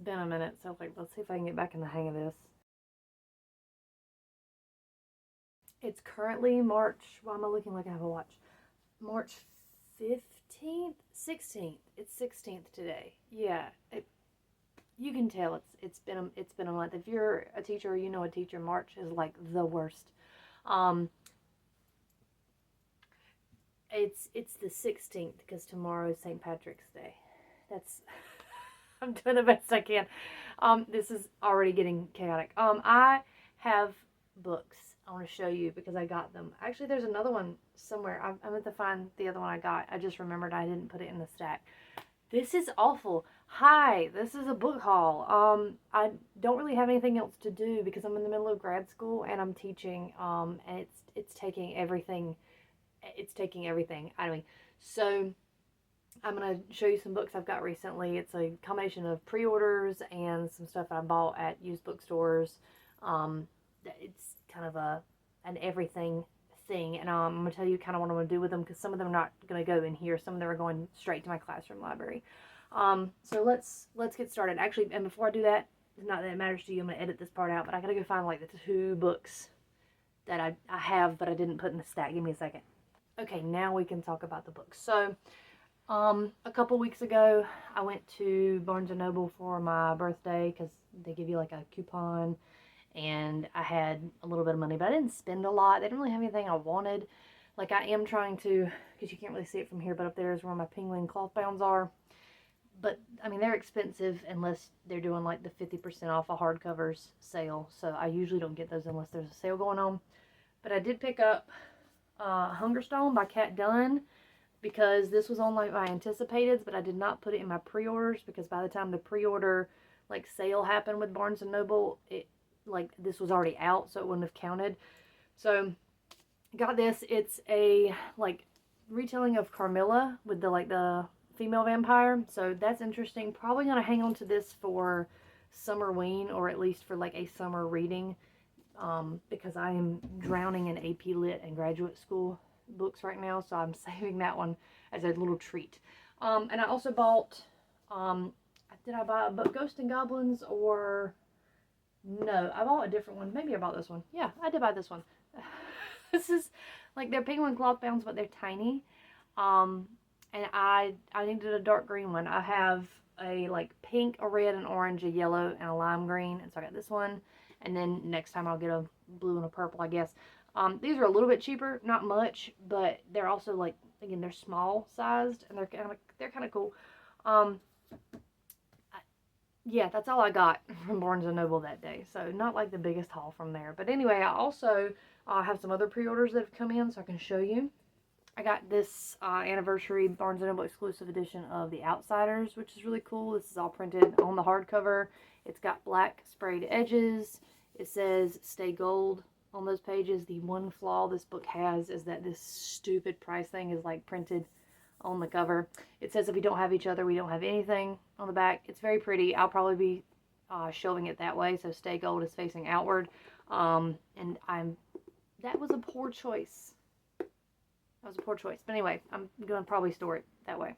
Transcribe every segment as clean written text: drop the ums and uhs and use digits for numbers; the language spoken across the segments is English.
been a minute, so like, let's see if I can get back in the hang of this. It's currently March. Why am I looking like I have a watch? March 15th, 16th. It's 16th today. Yeah, you can tell it's been a month. If you're a teacher, you know a teacher. March is like the worst. Um, it's the 16th because tomorrow is St. Patrick's Day. That's I'm doing the best I can. This is already getting chaotic. I have books I want to show you because I got them. Actually, there's another one somewhere. I meant to find the other one I got. I just remembered I didn't put it in the stack. This is awful. Hi, this is a book haul. I don't really have anything else to do because I'm in the middle of grad school and I'm teaching. And it's taking everything. It's taking everything out of me. So I'm going to show you some books I've got recently. It's a combination of pre-orders and some stuff I bought at used bookstores. It's kind of an everything thing, and I'm going to tell you kind of what I'm going to do with them because some of them are not going to go in here. Some of them are going straight to my classroom library. So let's get started. Actually, and before I do that, not that it matters to you, I'm going to edit this part out, but I got to go find like the 2 books that I have but I didn't put in the stack. Give me a second. Okay, now we can talk about the books. So a couple weeks ago, I went to Barnes & Noble for my birthday because they give you like a coupon, and I had a little bit of money, but I didn't spend a lot. They didn't really have anything I wanted. Like I am trying to, because you can't really see it from here, but up there is where my penguin cloth bounds are. But, I mean, they're expensive unless they're doing like the 50% off a hardcovers sale. So I usually don't get those unless there's a sale going on. But I did pick up Hungerstone by Kat Dunn, because this was on like my anticipated, but I did not put it in my pre-orders because by the time the pre-order like sale happened with Barnes & Noble, it like this was already out, so it wouldn't have counted. So got this. It's a like retelling of Carmilla with the female vampire, so that's interesting. Probably gonna hang on to this for Summerween, or at least for like a summer reading, because I am drowning in AP Lit and graduate school books right now, so I'm saving that one as a little treat. And I also bought, did I buy a Ghost and Goblins, or no, I bought a different one. Maybe I bought this one. Yeah, I did buy this one. This is like, they're penguin cloth bounds, but they're tiny. And I needed a dark green one. I have a like pink, a red, an orange, a yellow, and a lime green, and so I got this one. And then next time I'll get a blue and a purple, I guess. These are a little bit cheaper, not much, but they're also like, again, they're small sized, and they're kind of cool. Yeah, that's all I got from Barnes & Noble that day. So not like the biggest haul from there. But anyway, I also have some other pre-orders that have come in, so I can show you. I got this anniversary Barnes & Noble exclusive edition of The Outsiders, which is really cool. This is all printed on the hardcover. It's got black sprayed edges. It says Stay Gold on those pages. The one flaw this book has is that this stupid price thing is like printed on the cover. It says if we don't have each other, we don't have anything on the back. It's very pretty. I'll probably be shelving it that way, so Stay Gold is facing outward. And that was a poor choice. That was a poor choice. But anyway, I'm going to probably store it that way.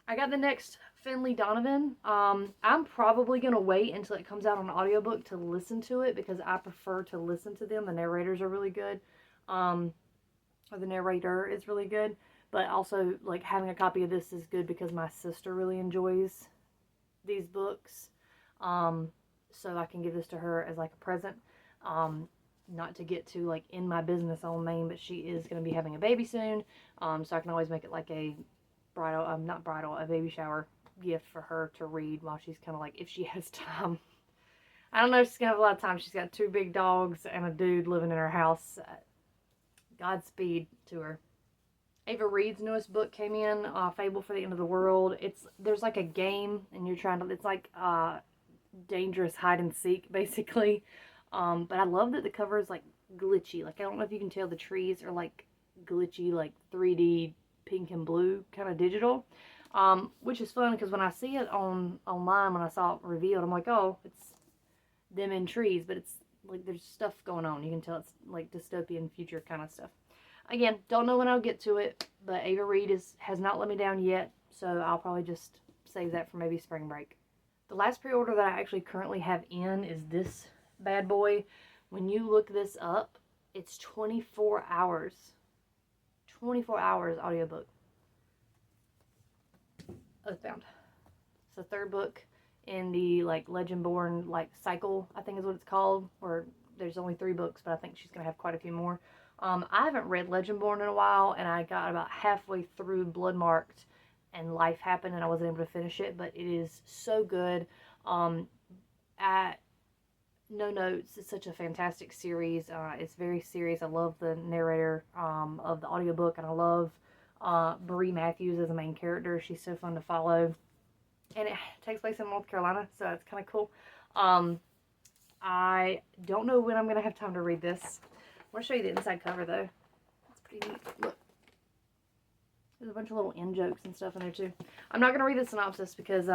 I got the next Finley Donovan. I'm probably going to wait until it comes out on audiobook to listen to it because I prefer to listen to them. The narrators are really good. Or the narrator is really good. But also, like, having a copy of this is good because my sister really enjoys these books. So I can give this to her as, like, a present. Not to get to, like, in my business own name, but she is going to be having a baby soon. So I can always make it, like, a a baby shower gift for her to read while she's kind of, like, if she has time. I don't know if she's going to have a lot of time. She's got 2 big dogs and a dude living in her house. Godspeed to her. Ava Reed's newest book came in, Fable for the End of the World. There's like a game, and you're trying to, it's like dangerous hide and seek, basically. But I love that the cover is like glitchy. Like, I don't know if you can tell, the trees are like glitchy, like 3D pink and blue, kind of digital. Which is fun because when I see it online, when I saw it revealed, I'm like, oh, it's them in trees, but it's like there's stuff going on. You can tell it's like dystopian future kind of stuff. Again, don't know when I'll get to it, but Ava Reed has not let me down yet, so I'll probably just save that for maybe spring break. The last pre-order that I actually currently have in is this bad boy. When you look this up, it's 24 hours. 24 hours audiobook. Oathbound. It's the third book in the like Legendborn like cycle, I think is what it's called, where there's only 3 books, but I think she's gonna have quite a few more. I haven't read Legendborn in a while, and I got about halfway through Bloodmarked, and life happened, and I wasn't able to finish it. But it is so good. At No Notes, it's such a fantastic series. It's very serious. I love the narrator of the audiobook, and I love Brie Matthews as the main character. She's so fun to follow. And it takes place in North Carolina, so it's kind of cool. I don't know when I'm going to have time to read this. I want to show you the inside cover, though. It's pretty neat. Look. There's a bunch of little in-jokes and stuff in there, too. I'm not going to read the synopsis because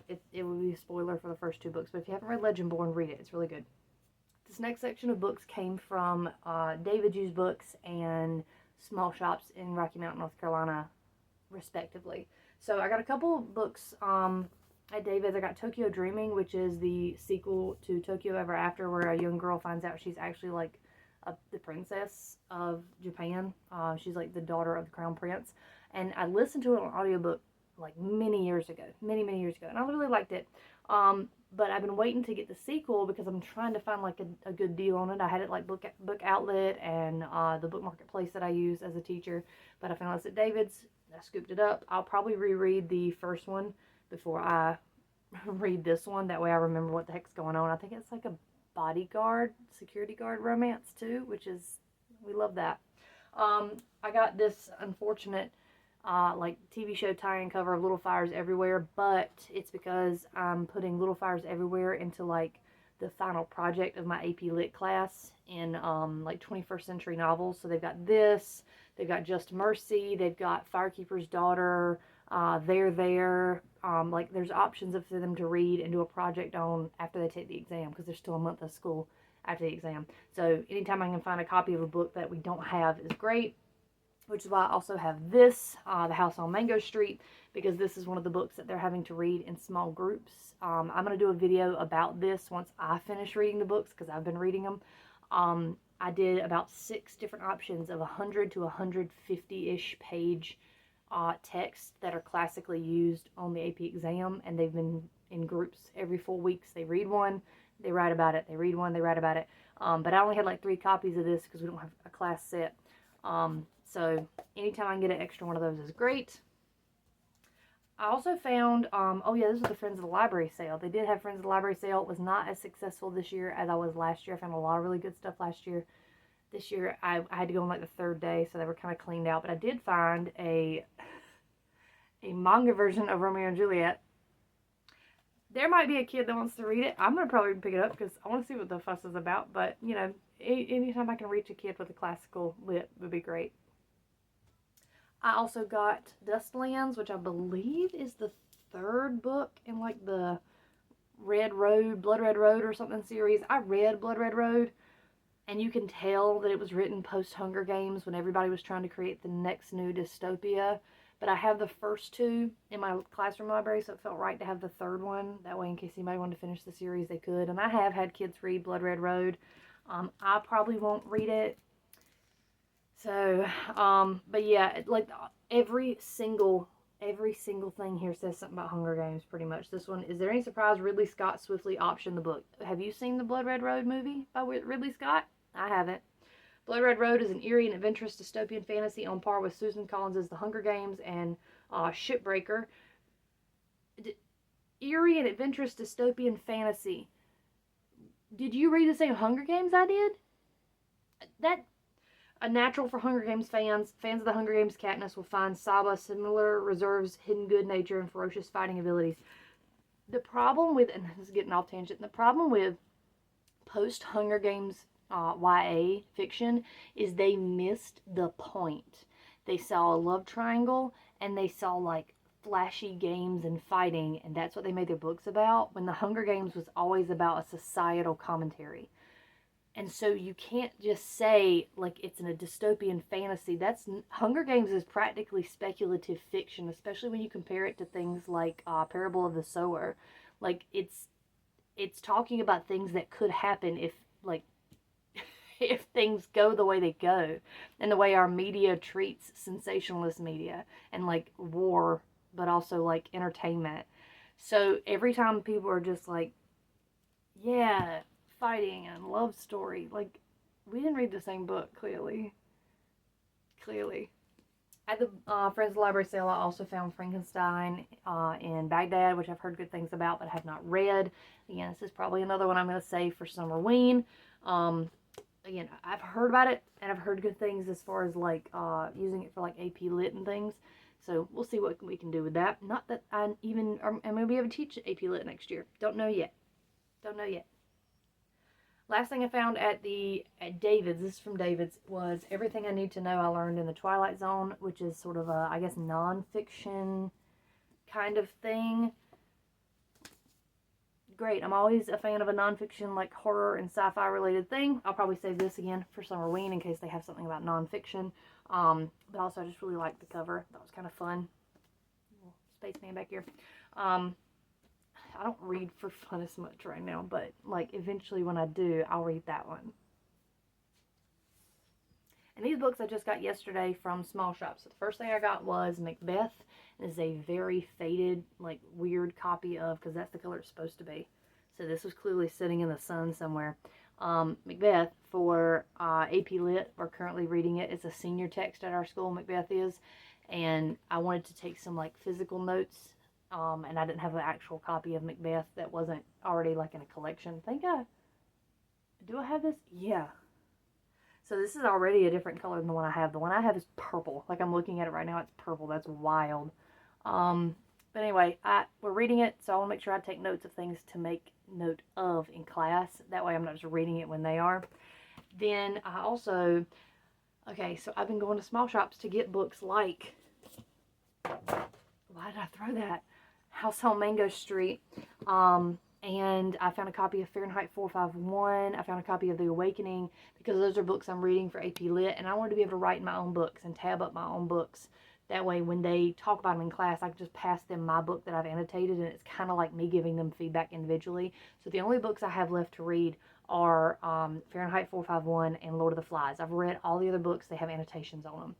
it will be a spoiler for the first 2 books. But if you haven't read Legendborn, read it. It's really good. This next section of books came from David Hughes Books and small shops in Rocky Mount, North Carolina, respectively. So I got a couple books at David's. I got Tokyo Dreaming, which is the sequel to Tokyo Ever After, where a young girl finds out she's actually like the princess of Japan. She's like the daughter of the crown prince. And I listened to it on audiobook like many years ago, many years ago, and I really liked it. But I've been waiting to get the sequel because I'm trying to find like a good deal on it. I had it like Book Outlet and the book marketplace that I use as a teacher, but I found it at David's. I scooped it up. I'll probably reread the first one before I read this one. That way I remember what the heck's going on. I think it's like a bodyguard, security guard romance too, which is, we love that. I got this unfortunate like TV show tie-in cover of Little Fires Everywhere, but it's because I'm putting Little Fires Everywhere into like the final project of my AP Lit class in like 21st century novels. So they've got this, they've got Just Mercy, they've got Firekeeper's Daughter, There. Like there's options for them to read and do a project on after they take the exam, because there's still a month of school after the exam. So anytime I can find a copy of a book that we don't have is great. Which is why I also have this, The House on Mango Street, because this is one of the books that they're having to read in small groups. I'm going to do a video about this once I finish reading the books, because I've been reading them. I did about 6 different options of 100 to 150-ish page texts that are classically used on the AP exam, and they've been in groups every 4 weeks. They read one, they write about it, they read one, they write about it. But I only had like 3 copies of this because we don't have a class set. So anytime I can get an extra one of those is great. I also found, oh yeah, this was the Friends of the Library sale. They did have Friends of the Library sale. It was not as successful this year as I was last year. I found a lot of really good stuff last year. This year I had to go on like the 3rd day, so they were kind of cleaned out. But I did find a manga version of Romeo and Juliet. There might be a kid that wants to read it. I'm going to probably pick it up because I want to see what the fuss is about. But, you know, anytime I can reach a kid with a classical lit would be great. I also got Dustlands, which I believe is the 3rd book in like the Blood Red Road or something series. I read Blood Red Road, and you can tell that it was written post Hunger Games when everybody was trying to create the next new dystopia. But I have the first 2 in my classroom library, so it felt right to have the 3rd one. That way, in case anybody wanted to finish the series, they could. And I have had kids read Blood Red Road. I probably won't read it. So, but yeah, like every single thing here says something about Hunger Games, pretty much. This one, is there any surprise Ridley Scott swiftly optioned the book? Have you seen the Blood Red Road movie by Ridley Scott? I haven't. Blood Red Road is an eerie and adventurous dystopian fantasy on par with Susan Collins' The Hunger Games and Shipbreaker. Eerie and adventurous dystopian fantasy. Did you read the same Hunger Games I did? That... A natural for Hunger Games fans. Fans of the Hunger Games Katniss will find Saba similar reserves, hidden good nature, and ferocious fighting abilities. The problem with, and this is getting off tangent, the problem with post-Hunger Games YA fiction is they missed the point. They saw a love triangle, and they saw like flashy games and fighting, and that's what they made their books about, when the Hunger Games was always about a societal commentary. And so you can't just say, like, it's in a dystopian fantasy. Hunger Games is practically speculative fiction, especially when you compare it to things like Parable of the Sower, Like, it's talking about things that could happen if, like, if things go the way they go, and the way our media treats sensationalist media and like war, but also like entertainment. So every time people are just like, yeah, fighting and love story, like, we didn't read the same book, clearly. Clearly. At the Friends Library sale, I also found Frankenstein in Baghdad, which I've heard good things about, but have not read. Again, this is probably another one I'm going to save for Summerween. Again, I've heard about it, and I've heard good things as far as, like, using it for, like, AP Lit and things. So we'll see what we can do with that. Not that I even am going to be able to teach AP Lit next year. Don't know yet. Don't know yet. Last thing I found at David's, this is from David's, was Everything I Need to Know I Learned in the Twilight Zone, which is sort of a, I guess, nonfiction kind of thing. Great. I'm always a fan of a nonfiction, like, horror and sci-fi related thing. I'll probably save this again for Summerween in case they have something about nonfiction. But also I just really liked the cover. That was kind of fun. Little spaceman back here. I don't read for fun as much right now, but, like, eventually when I do, I'll read that one. And these books I just got yesterday from small shops. So the first thing I got was Macbeth. It is a very faded, like, weird copy of, because that's the color it's supposed to be. So this was clearly sitting in the sun somewhere. Macbeth for AP Lit. We're currently reading it. It's a senior text at our school, Macbeth is. And I wanted to take some, like, physical notes. And I didn't have an actual copy of Macbeth that wasn't already, like, in a collection. Do I have this? Yeah. So this is already a different color than the one I have. The one I have is purple. Like, I'm looking at it right now, it's purple. That's wild. But anyway, we're reading it, so I want to make sure I take notes of things to make note of in class. That way I'm not just reading it when they are. Then I also, okay, so I've been going to small shops to get books like, why did I throw that? House on Mango Street. And I found a copy of Fahrenheit 451. I found a copy of The Awakening, because those are books I'm reading for AP Lit, and I wanted to be able to write my own books and tab up my own books. That way, when they talk about them in class, I can just pass them my book that I've annotated, and it's kind of like me giving them feedback individually. So the only books I have left to read are Fahrenheit 451 and Lord of the Flies. I've read all the other books. They have annotations on them.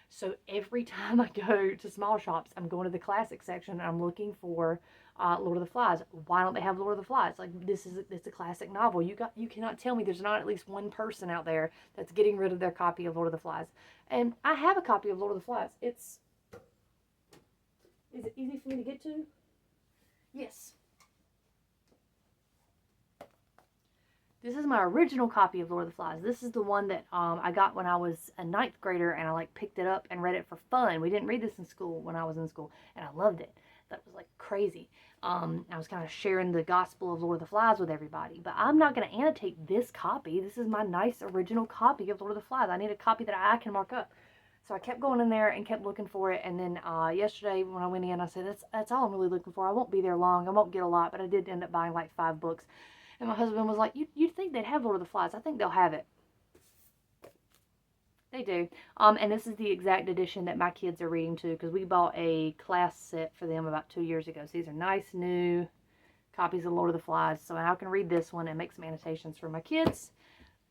So every time I go to small shops, I'm going to the classic section and I'm looking for Lord of the Flies. Why don't they have Lord of the Flies? Like, it's a classic novel. You cannot tell me there's not at least one person out there that's getting rid of their copy of Lord of the Flies. And I have a copy of Lord of the Flies. Is it easy for me to get to? Yes. This is my original copy of Lord of the Flies. This is the one that I got when I was a 9th grader, and I, like, picked it up and read it for fun. We didn't read this in school when I was in school, and I loved it. That was, like, crazy. I was kind of sharing the gospel of Lord of the Flies with everybody. But I'm not going to annotate this copy. This is my nice original copy of Lord of the Flies. I need a copy that I can mark up. So I kept going in there and kept looking for it. And then yesterday when I went in, I said, that's all I'm really looking for. I won't be there long. I won't get a lot. But I did end up buying like 5 books. And my husband was like, you'd think they'd have Lord of the Flies. I think they'll have it. They do. And this is the exact edition that my kids are reading too, because we bought a class set for them about 2 years ago. So these are nice new copies of Lord of the Flies. So I can read this one and make some annotations for my kids.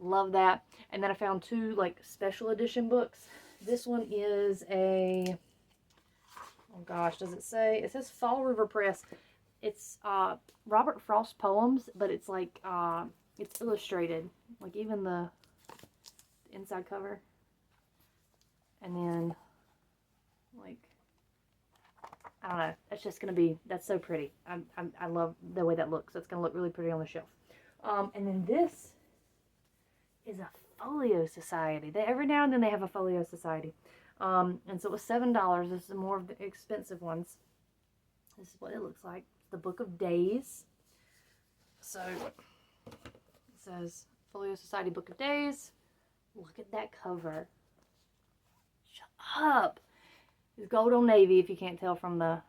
Love that. And then I found 2 like special edition books. This one is a, oh gosh, does it say? It says Fall River Press. It's Robert Frost poems, but it's like, it's illustrated. Like even the inside cover. And then, like, I don't know. It's just going to be, that's so pretty. I love the way that looks. It's going to look really pretty on the shelf. And then this is a Folio Society. Every now and then they have a Folio Society. And so it was $7. This is more of the expensive ones. This is what it looks like. The Book of Days. So it says Folio Society Book of Days. Look at that cover. Shut up. It's gold on navy, if you can't tell from the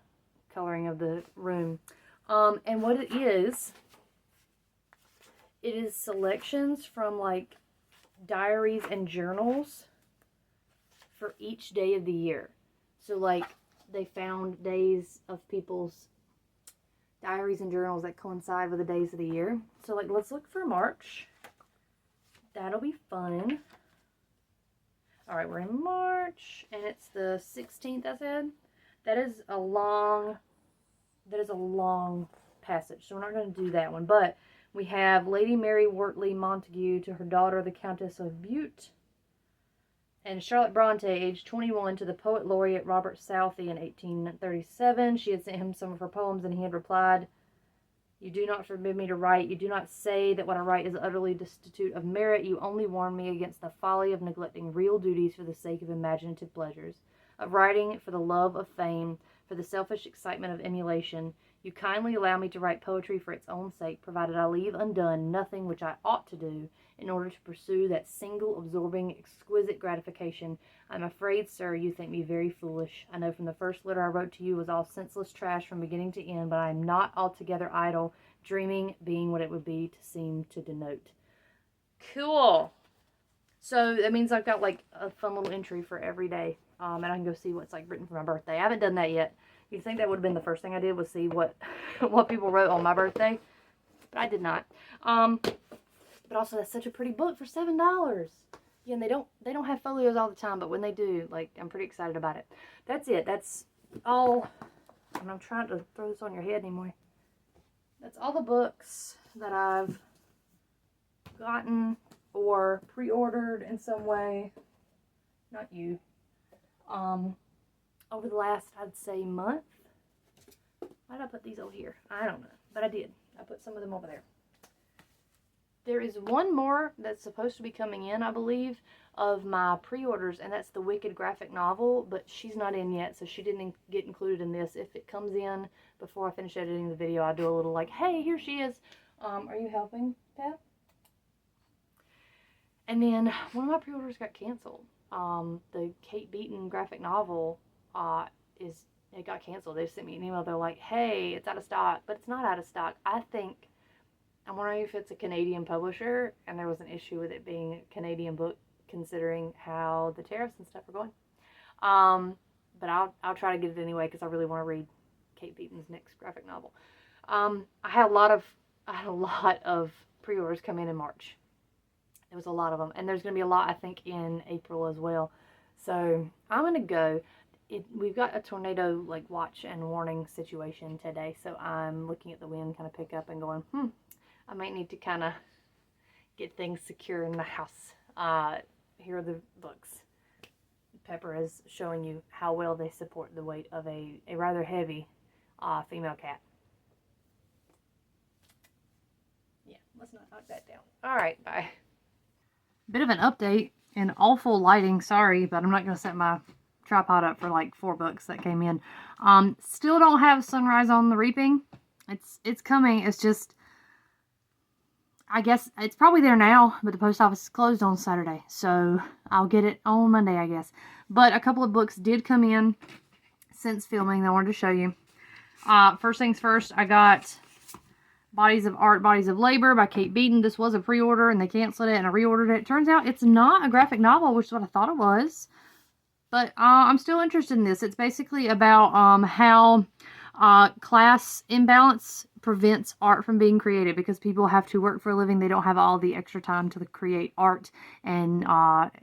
coloring of the room. And what it is selections from like diaries and journals for each day of the year. So like they found days of people's diaries and journals that coincide with the days of the year. So, like, let's look for March. That'll be fun. All right, we're in March, and it's the 16th, I said. That is a long passage, so we're not going to do that one. But we have Lady Mary Wortley Montague to her daughter, the Countess of Bute, and Charlotte Bronte, age 21, to the poet laureate Robert Southey in 1837. She had sent him some of her poems, and he had replied, "You do not forbid me to write. You do not say that what I write is utterly destitute of merit. You only warn me against the folly of neglecting real duties for the sake of imaginative pleasures, of writing for the love of fame, for the selfish excitement of emulation. You kindly allow me to write poetry for its own sake, provided I leave undone nothing which I ought to do in order to pursue that single, absorbing, exquisite gratification. I'm afraid, sir, you think me very foolish. I know from the first letter I wrote to you was all senseless trash from beginning to end, but I am not altogether idle, dreaming being what it would be to seem to denote." Cool. So that means I've got like a fun little entry for every day, and I can go see what's like written for my birthday. I haven't done that yet. You'd think that would have been the first thing I did, was see what what people wrote on my birthday, but I did not. But also, that's such a pretty book for $7. Yeah, and they don't have folios all the time, but when they do, like, I'm pretty excited about it. That's it. That's all. And I'm trying to throw this on your head anymore. That's all the books that I've gotten or pre-ordered in some way. Not you. Over the last, I'd say, month. Why did I put these over here? I don't know, but I did. I put some of them over there. There is one more that's supposed to be coming in, I believe, of my pre-orders, and that's the Wicked graphic novel, but she's not in yet, so she didn't get included in this. If it comes in before I finish editing the video, I'll do a little like, hey, here she is. Are you helping, Pat? And then one of my pre-orders got canceled. The Kate Beaton graphic novel it got canceled. They sent me an email. They're like, hey, it's out of stock, but it's not out of stock. I'm wondering if it's a Canadian publisher and there was an issue with it being a Canadian book, considering how the tariffs and stuff are going. But I'll try to get it anyway, because I really want to read Kate Beaton's next graphic novel. I had a lot of pre-orders come in March. There was a lot of them, and there's going to be a lot, I think, in April as well. So I'm going to go. We've got a tornado like watch and warning situation today, so I'm looking at the wind kind of pick up and going, I might need to kind of get things secure in the house. Here are the books. Pepper is showing you how well they support the weight of a rather heavy female cat. Yeah, let's not knock that down. All right, bye. Bit of an update and awful lighting. Sorry, but I'm not going to set my tripod up for like 4 books that came in. Still don't have Sunrise on the Reaping. It's coming. It's just, I guess it's probably there now, but the post office is closed on Saturday, so I'll get it on Monday, I guess. But a couple of books did come in since filming that I wanted to show you. First things first, I got Bodies of Art, Bodies of Labor by Kate Beaton. This was a pre-order, and they canceled it, and I reordered it. It turns out it's not a graphic novel, which is what I thought it was. But I'm still interested in this. It's basically about how class imbalance prevents art from being created, because people have to work for a living. They don't have all the extra time to create art and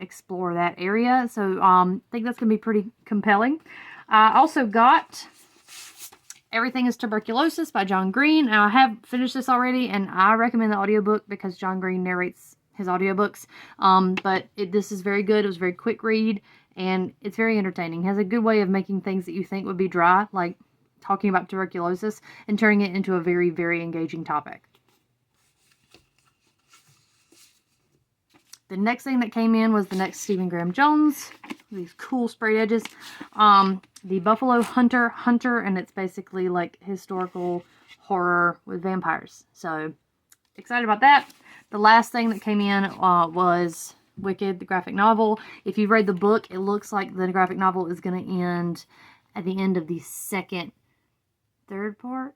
explore that area. So I think that's going to be pretty compelling. I also got Everything is Tuberculosis by John Green. Now, I have finished this already, and I recommend the audiobook because John Green narrates his audiobooks. But this is very good. It was a very quick read, and it's very entertaining. It has a good way of making things that you think would be dry, like talking about tuberculosis, and turning it into a very, very engaging topic. The next thing that came in was the next Stephen Graham Jones. These cool sprayed edges. The Buffalo Hunter, and it's basically like historical horror with vampires. So, excited about that. The last thing that came in was Wicked, the graphic novel. If you've read the book, it looks like the graphic novel is going to end at the end of the third part,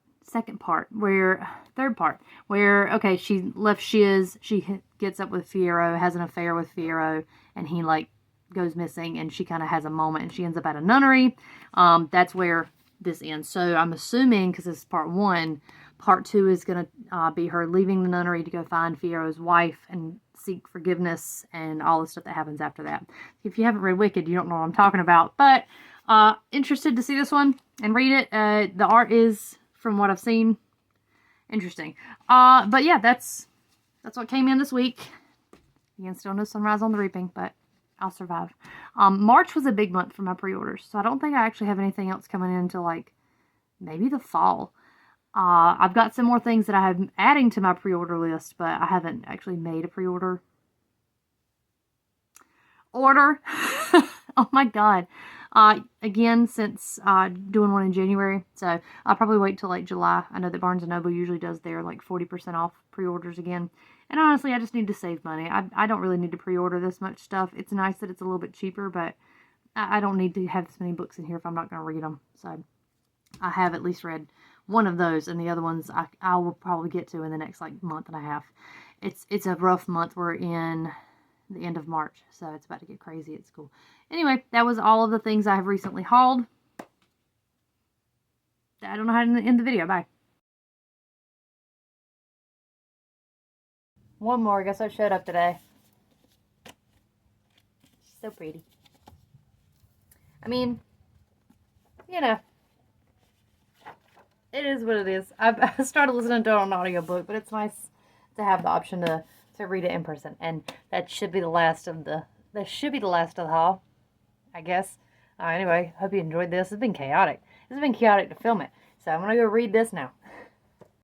where, okay, she left Shiz, she gets up with Fiyero, has an affair with Fiyero, and he, like, goes missing, and she kind of has a moment, and she ends up at a nunnery. That's where this ends. So I'm assuming, because this is part 1, Part 2 is going to be her leaving the nunnery to go find Fiero's wife and seek forgiveness and all the stuff that happens after that. If you haven't read Wicked, you don't know what I'm talking about. But interested to see this one and read it. The art is, from what I've seen, interesting. But yeah, that's what came in this week. Again, still no Sunrise on the Reaping, but I'll survive. March was a big month for my pre-orders, so I don't think I actually have anything else coming in until like maybe the fall. I've got some more things that I'm adding to my pre-order list, but I haven't actually made a pre-order. Oh my god. Again, since doing one in January, so I'll probably wait till like July. I know that Barnes & Noble usually does their like 40% off pre-orders again. And honestly, I just need to save money. I don't really need to pre-order this much stuff. It's nice that it's a little bit cheaper, but I don't need to have this many books in here if I'm not going to read them. So I have at least read one of those, and the other ones I will probably get to in the next like month and a half. It's a rough month. We're in the end of March, so it's about to get crazy at school. Anyway, that was all of the things I have recently hauled. I don't know how to end the video. Bye. One more. I guess I showed up today. She's so pretty. I mean, you know, it is what it is. I started listening to it on an audiobook, but it's nice to have the option to read it in person. And that should be the last of the haul, I guess. Anyway, hope you enjoyed this. It's been chaotic. It's been chaotic to film it. So I'm going to go read this now.